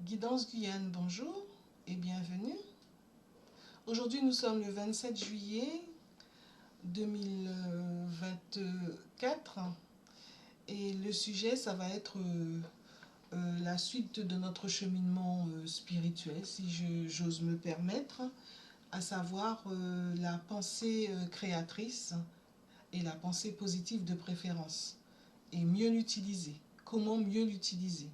Guidance Guyane, bonjour et bienvenue. Aujourd'hui, nous sommes le 27 juillet 2024 et le sujet, ça va être la suite de notre cheminement spirituel, si j'ose me permettre, à savoir la pensée créatrice et la pensée positive de préférence et mieux l'utiliser. Comment mieux l'utiliser?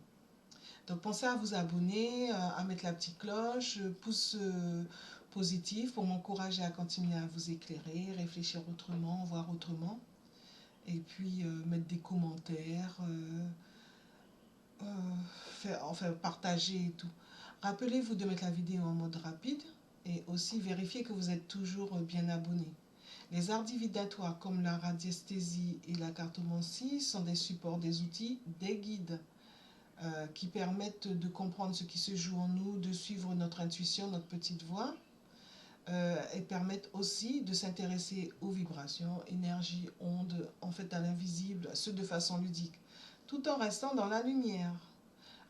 Donc pensez à vous abonner, à mettre la petite cloche, pouce positif pour m'encourager à continuer à vous éclairer, réfléchir autrement, voir autrement. Et puis mettre des commentaires, partager et tout. Rappelez-vous de mettre la vidéo en mode rapide et aussi vérifier que vous êtes toujours bien abonné. Les arts divinatoires comme la radiesthésie et la cartomancie sont des supports, des outils, des guides. Qui permettent de comprendre ce qui se joue en nous, de suivre notre intuition, notre petite voix, et permettent aussi de s'intéresser aux vibrations, énergie, ondes, en fait à l'invisible, ce de façon ludique, tout en restant dans la lumière.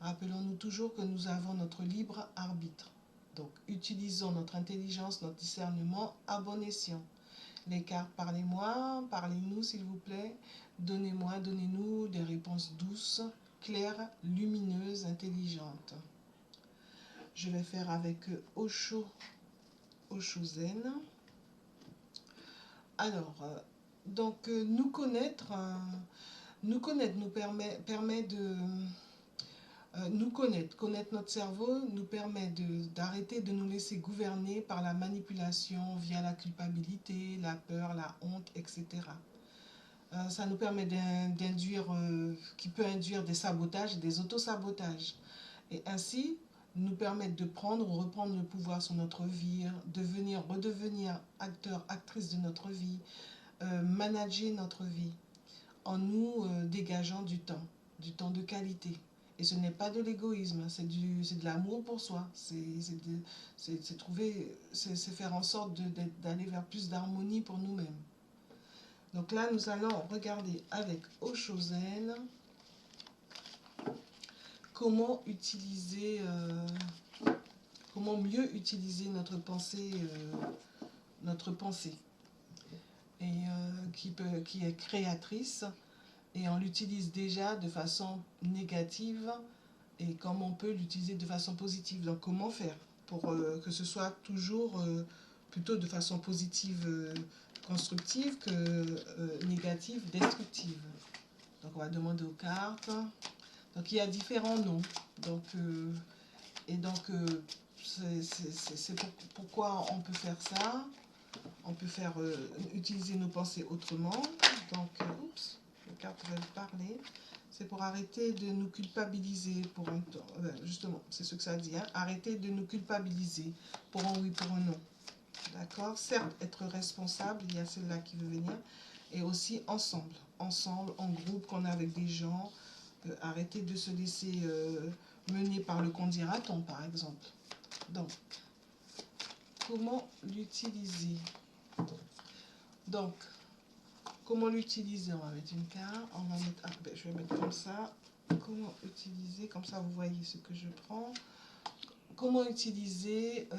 Rappelons-nous toujours que nous avons notre libre arbitre. Donc, utilisons notre intelligence, notre discernement à bon escient. Les cartes, parlez-moi, parlez-nous s'il vous plaît, donnez-nous des réponses douces, claire, lumineuse, intelligente. Je vais faire avec Osho Zen. Alors, donc nous connaître nous permet de connaître notre cerveau nous permet d'arrêter de nous laisser gouverner par la manipulation via la culpabilité, la peur, la honte, etc. Ça nous permet qui peut induire des sabotages, des autosabotages. Et ainsi, nous permettre de prendre ou reprendre le pouvoir sur notre vie, redevenir acteur, actrice de notre vie, manager notre vie, en nous dégageant du temps de qualité. Et ce n'est pas de l'égoïsme, c'est de l'amour pour soi. C'est faire en sorte d'aller vers plus d'harmonie pour nous-mêmes. Donc là, nous allons regarder avec Osho Zen comment mieux utiliser notre pensée, et qui est créatrice, et on l'utilise déjà de façon négative, et comment on peut l'utiliser de façon positive. Donc comment faire pour que ce soit toujours plutôt de façon positive, constructive, que négative, destructive. Donc on va demander aux cartes. Donc il y a différents noms. Donc, c'est pourquoi on peut faire ça. On peut utiliser nos pensées autrement. Donc, oups, les cartes veulent parler. C'est pour arrêter de nous culpabiliser pour un temps. Justement, c'est ce que ça dit. Hein? Arrêter de nous culpabiliser pour un oui, pour un non. D'accord? Certes, être responsable, il y a celle-là qui veut venir. Et aussi ensemble, en groupe, qu'on a avec des gens. Arrêter de se laisser mener par le qu'on dira-t-on, par exemple. Donc, comment l'utiliser? Donc, comment l'utiliser? On va mettre une carte. On va mettre, je vais mettre comme ça. Comment utiliser? Comme ça, vous voyez ce que je prends. Comment utiliser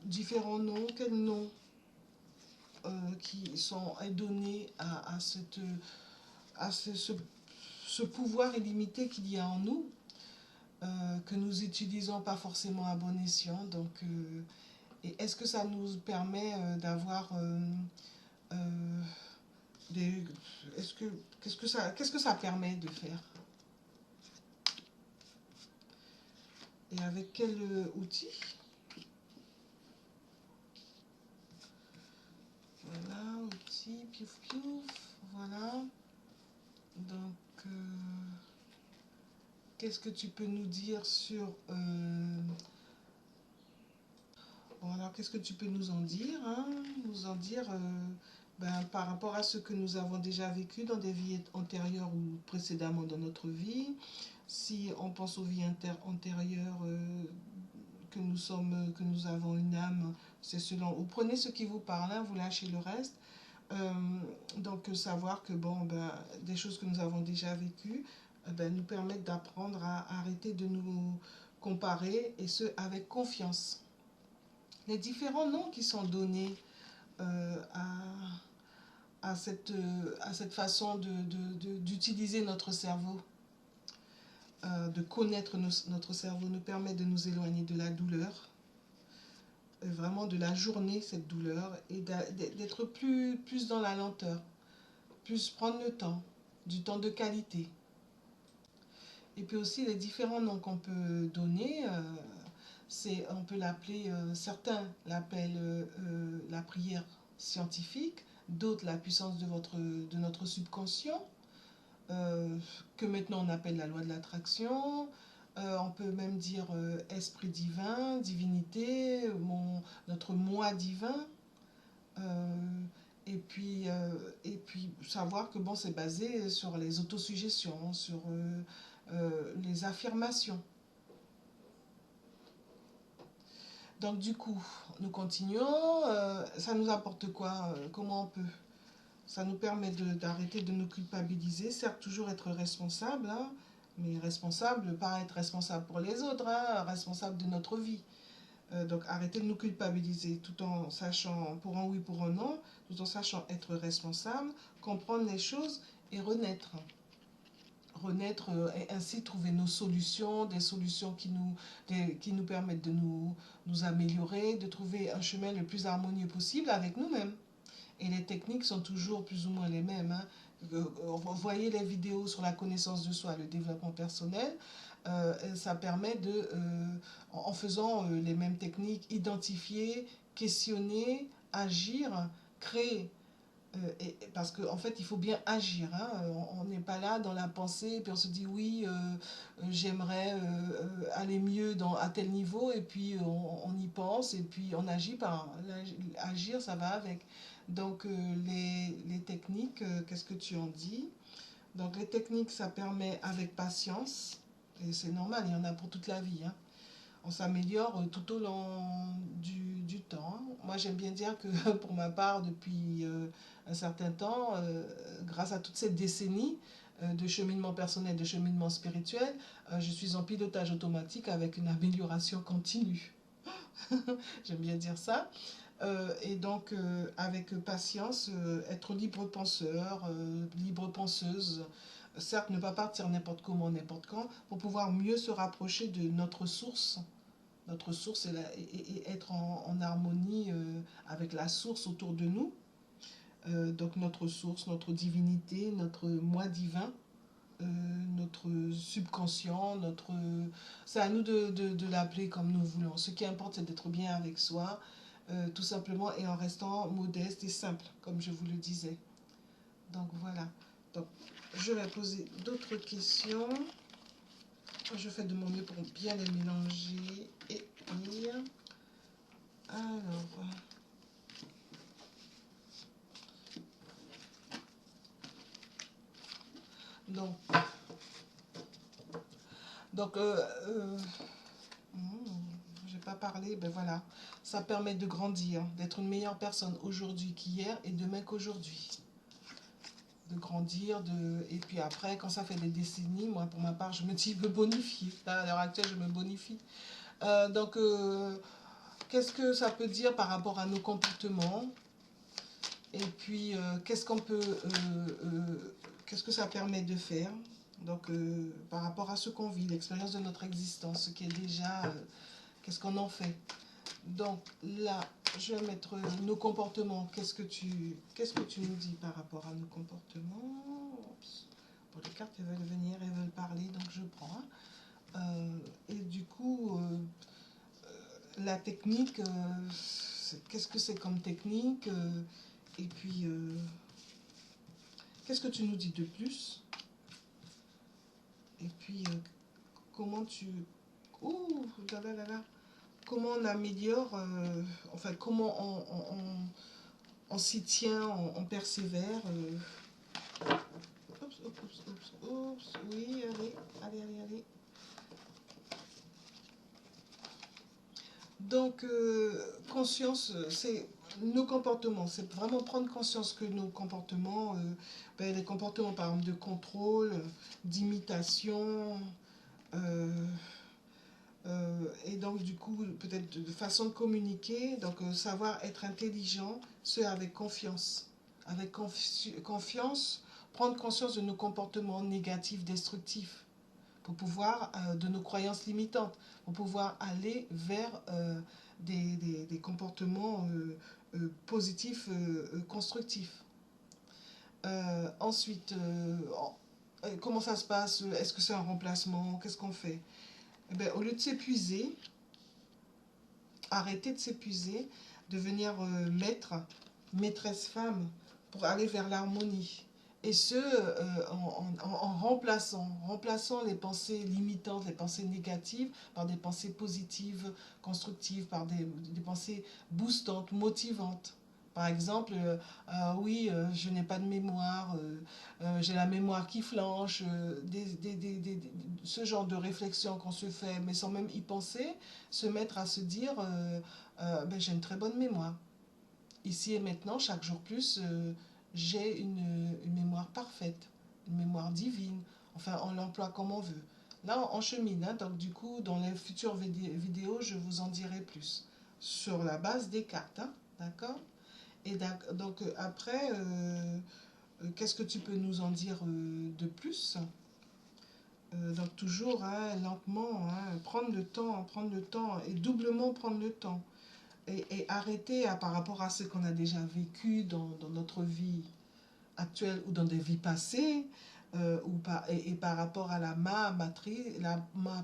différents noms? Quels noms qui sont donnés à ce pouvoir illimité qu'il y a en nous, que nous n'utilisons pas forcément à bon escient. Donc, et est-ce que ça nous permet d'avoir qu'est-ce que ça permet de faire? Et avec quel outil? Voilà, outil, piouf piouf, voilà. Donc, qu'est-ce que tu peux nous dire sur... voilà, qu'est-ce que tu peux nous en dire, hein? Nous en dire par rapport à ce que nous avons déjà vécu dans des vies antérieures ou précédemment dans notre vie. Si on pense aux vies antérieures, que nous avons une âme, c'est selon... Vous prenez ce qui vous parle, hein, vous lâchez le reste. Donc savoir que des choses que nous avons déjà vécues nous permettent d'apprendre à arrêter de nous comparer, et ce, avec confiance. Les différents noms qui sont donnés à cette façon d'utiliser notre cerveau, de connaître notre cerveau, nous permet de nous éloigner de la douleur, vraiment de la journée, cette douleur, et d'être plus dans la lenteur, plus prendre le temps, du temps de qualité. Et puis aussi les différents noms qu'on peut donner, on peut l'appeler, certains l'appellent la prière scientifique, d'autres la puissance de notre subconscient, que maintenant on appelle la loi de l'attraction. On peut même dire esprit divin, divinité, notre moi divin. Et puis savoir que bon, c'est basé sur les autosuggestions, sur les affirmations. Donc du coup, nous continuons. Ça nous apporte quoi? Comment on peut? Ça nous permet d'arrêter de nous culpabiliser, certes toujours être responsable, hein, mais responsable, pas être responsable pour les autres, hein, responsable de notre vie. Donc arrêter de nous culpabiliser tout en sachant pour un oui, pour un non, tout en sachant être responsable, comprendre les choses et renaître. Renaître et ainsi trouver nos solutions, des solutions qui nous permettent de nous améliorer, de trouver un chemin le plus harmonieux possible avec nous-mêmes. Et les techniques sont toujours plus ou moins les mêmes. Hein. Vous voyez les vidéos sur la connaissance de soi, le développement personnel, ça permet en faisant les mêmes techniques, identifier, questionner, agir, créer. Parce qu'en fait, il faut bien agir. Hein. On n'est pas là dans la pensée, puis on se dit oui, j'aimerais aller mieux à tel niveau, et puis on y pense, et puis on agit par. Agir, ça va avec. Donc, les techniques, qu'est-ce que tu en dis? Donc, les techniques, ça permet avec patience, et c'est normal, il y en a pour toute la vie. Hein. On s'améliore tout au long du temps. Moi, j'aime bien dire que pour ma part, depuis un certain temps, grâce à toutes ces décennies de cheminement personnel, de cheminement spirituel, je suis en pilotage automatique avec une amélioration continue. J'aime bien dire ça. Et donc, avec patience, être libre penseur, libre penseuse, certes ne pas partir n'importe comment, n'importe quand, pour pouvoir mieux se rapprocher de notre source et être en harmonie avec la source autour de nous. Donc notre source, notre divinité, notre moi divin, notre subconscient, c'est à nous de l'appeler comme nous voulons. Ce qui importe, c'est d'être bien avec soi, tout simplement, et en restant modeste et simple, comme je vous le disais. Donc voilà. Donc, je vais poser d'autres questions. Je fais de mon mieux pour bien les mélanger et lire. Alors, donc j'ai pas parlé, ben voilà. Ça permet de grandir, d'être une meilleure personne aujourd'hui qu'hier et demain qu'aujourd'hui. De grandir, et puis après, quand ça fait des décennies, moi pour ma part, je me dis me bonifier. Là, à l'heure actuelle, je me bonifie. Donc, qu'est-ce que ça peut dire par rapport à nos comportements? Et puis, qu'est-ce que ça permet de faire? Donc, par rapport à ce qu'on vit, l'expérience de notre existence, ce qui est déjà, qu'est-ce qu'on en fait? Donc là, je vais mettre nos comportements. Qu'est-ce que tu nous dis par rapport à nos comportements? Oups. Pour les cartes, elles veulent venir, elles veulent parler, donc je prends. Et du coup, la technique, qu'est-ce que c'est comme technique? Et puis, qu'est-ce que tu nous dis de plus? Et puis, comment tu... Ouh, là là là là. Comment on améliore, enfin, comment on s'y tient, on persévère. Oups, oups, oups, oups, oups, oui, allez. Donc, conscience, c'est nos comportements. C'est vraiment prendre conscience que nos comportements, les comportements par exemple de contrôle, d'imitation, Et donc, du coup, peut-être de façon de communiquer, donc savoir être intelligent, ce avec confiance. Avec confiance, prendre conscience de nos comportements négatifs, destructifs, pour pouvoir, de nos croyances limitantes, pour pouvoir aller vers des comportements positifs, constructifs. Ensuite, comment ça se passe? Est-ce que c'est un remplacement? Qu'est-ce qu'on fait? Eh bien, au lieu de s'épuiser, arrêter de s'épuiser, devenir maître, maîtresse femme, pour aller vers l'harmonie. Et ce, en remplaçant les pensées limitantes, les pensées négatives, par des pensées positives, constructives, par des pensées boostantes, motivantes. Par exemple, oui, je n'ai pas de mémoire, j'ai la mémoire qui flanche, ce genre de réflexion qu'on se fait, mais sans même y penser, se mettre à se dire, ben, j'ai une très bonne mémoire. Ici et maintenant, chaque jour plus, j'ai une mémoire parfaite, une mémoire divine. Enfin, on l'emploie comme on veut. Là, on chemine, hein, donc du coup, dans les futures vidéos, je vous en dirai plus. Sur la base des cartes, hein, d'accord? Et donc après, qu'est-ce que tu peux nous en dire de plus? Donc toujours, hein, lentement, hein, prendre le temps, et doublement prendre le temps. Et arrêter par rapport à ce qu'on a déjà vécu dans notre vie actuelle ou dans des vies passées, et par rapport à la ma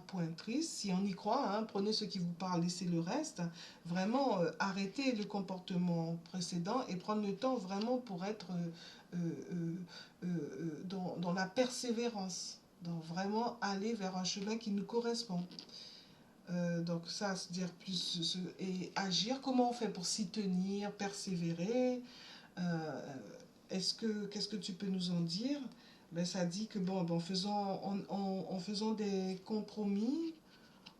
pointrice, si on y croit, hein, prenez ce qui vous parle, laissez le reste, vraiment arrêter le comportement précédent et prendre le temps vraiment pour être dans la persévérance, donc vraiment aller vers un chemin qui nous correspond. Donc ça, se dire plus et agir, comment on fait pour s'y tenir, persévérer, qu'est-ce que tu peux nous en dire? Ben, ça dit que bon, en faisant des compromis,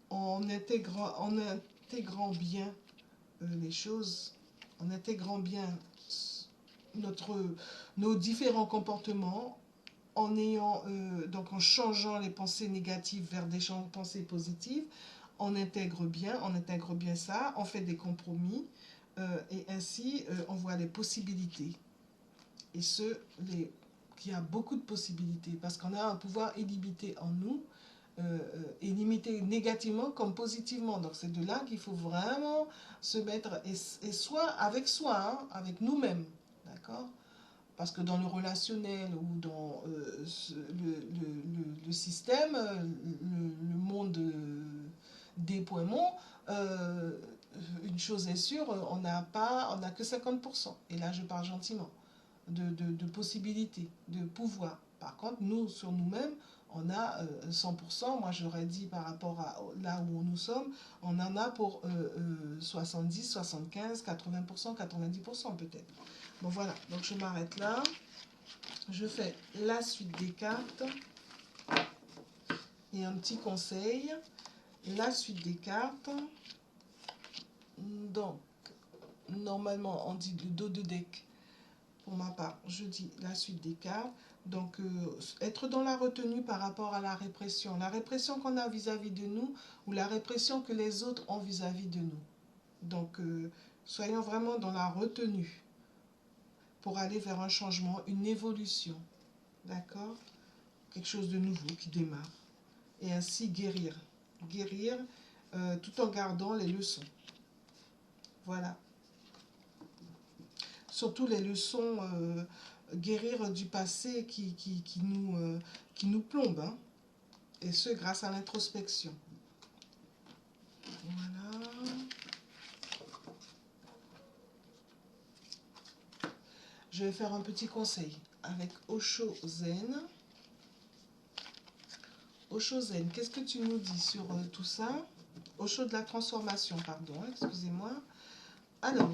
en intégrant bien les choses, en intégrant bien notre, nos différents comportements, donc en changeant les pensées négatives vers des pensées positives, on intègre bien ça, on fait des compromis, et ainsi on voit les possibilités. Et qu'il y a beaucoup de possibilités, parce qu'on a un pouvoir illimité en nous, illimité négativement comme positivement. Donc c'est de là qu'il faut vraiment se mettre, et soit avec soi, hein, avec nous-mêmes, d'accord? Parce que dans le relationnel ou dans le système, le monde déploiement, une chose est sûre, on n'a que 50%. Et là, je parle gentiment, de possibilités, de pouvoir. Par contre, nous, sur nous-mêmes, on a 100%. Moi, j'aurais dit par rapport à là où nous sommes, on en a pour 70, 75, 80%, 90% peut-être. Bon, voilà. Donc, je m'arrête là. Je fais la suite des cartes. Et un petit conseil. La suite des cartes. Donc, normalement, on dit le dos de deck. Pour ma part, je dis la suite des cartes. Donc, être dans la retenue par rapport à la répression. La répression qu'on a vis-à-vis de nous ou la répression que les autres ont vis-à-vis de nous. Donc, soyons vraiment dans la retenue pour aller vers un changement, une évolution. D'accord? Quelque chose de nouveau qui démarre. Et ainsi guérir. Guérir tout en gardant les leçons. Voilà. Surtout les leçons, guérir du passé qui nous plombe. Hein, et ce, grâce à l'introspection. Voilà. Je vais faire un petit conseil avec Osho Zen. Osho Zen, qu'est-ce que tu nous dis sur tout ça? Osho de la transformation, pardon, excusez-moi. Alors,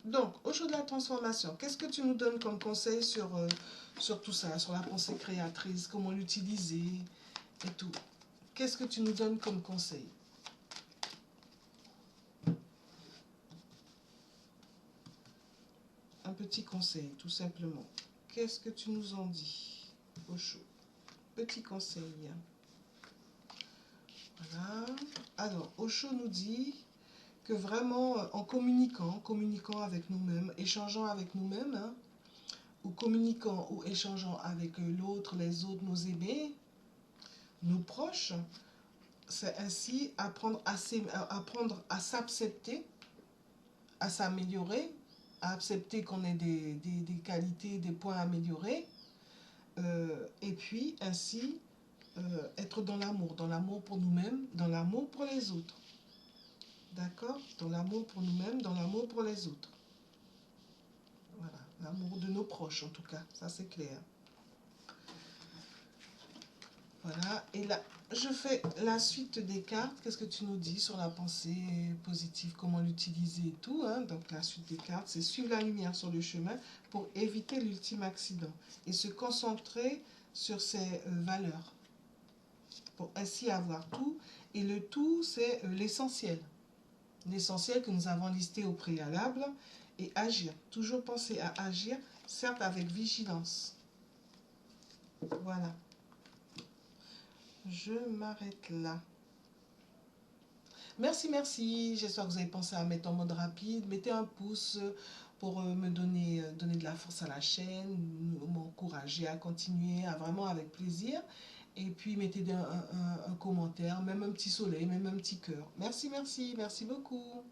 donc, Osho de la transformation, qu'est-ce que tu nous donnes comme conseil sur tout ça, sur la pensée créatrice, comment l'utiliser et tout? Qu'est-ce que tu nous donnes comme conseil? Un petit conseil, tout simplement. Qu'est-ce que tu nous en dis, Osho? Petit conseil. Voilà. Alors, Osho nous dit que vraiment, en communiquant avec nous-mêmes, échangeant avec nous-mêmes, hein, ou communiquant ou échangeant avec l'autre, les autres, nos aimés, nos proches, c'est ainsi apprendre à s'accepter, à s'améliorer, à accepter qu'on ait des qualités, des points à améliorer, et puis ainsi être dans l'amour pour nous-mêmes, dans l'amour pour les autres. D'accord? Dans l'amour pour nous-mêmes, dans l'amour pour les autres. Voilà, l'amour de nos proches en tout cas, ça c'est clair. Voilà, et là, je fais la suite des cartes. Qu'est-ce que tu nous dis sur la pensée positive, comment l'utiliser et tout, hein? Donc la suite des cartes, c'est suivre la lumière sur le chemin pour éviter l'ultime accident et se concentrer sur ses valeurs pour ainsi avoir tout. Et le tout, c'est l'essentiel. L'essentiel que nous avons listé au préalable et agir. Toujours penser à agir, certes avec vigilance. Voilà. Je m'arrête là. Merci, merci. J'espère que vous avez pensé à mettre en mode rapide. Mettez un pouce pour me donner de la force à la chaîne, m'encourager à continuer, à vraiment avec plaisir. Et puis mettez un commentaire, même un petit soleil, même un petit cœur. Merci, merci, merci beaucoup.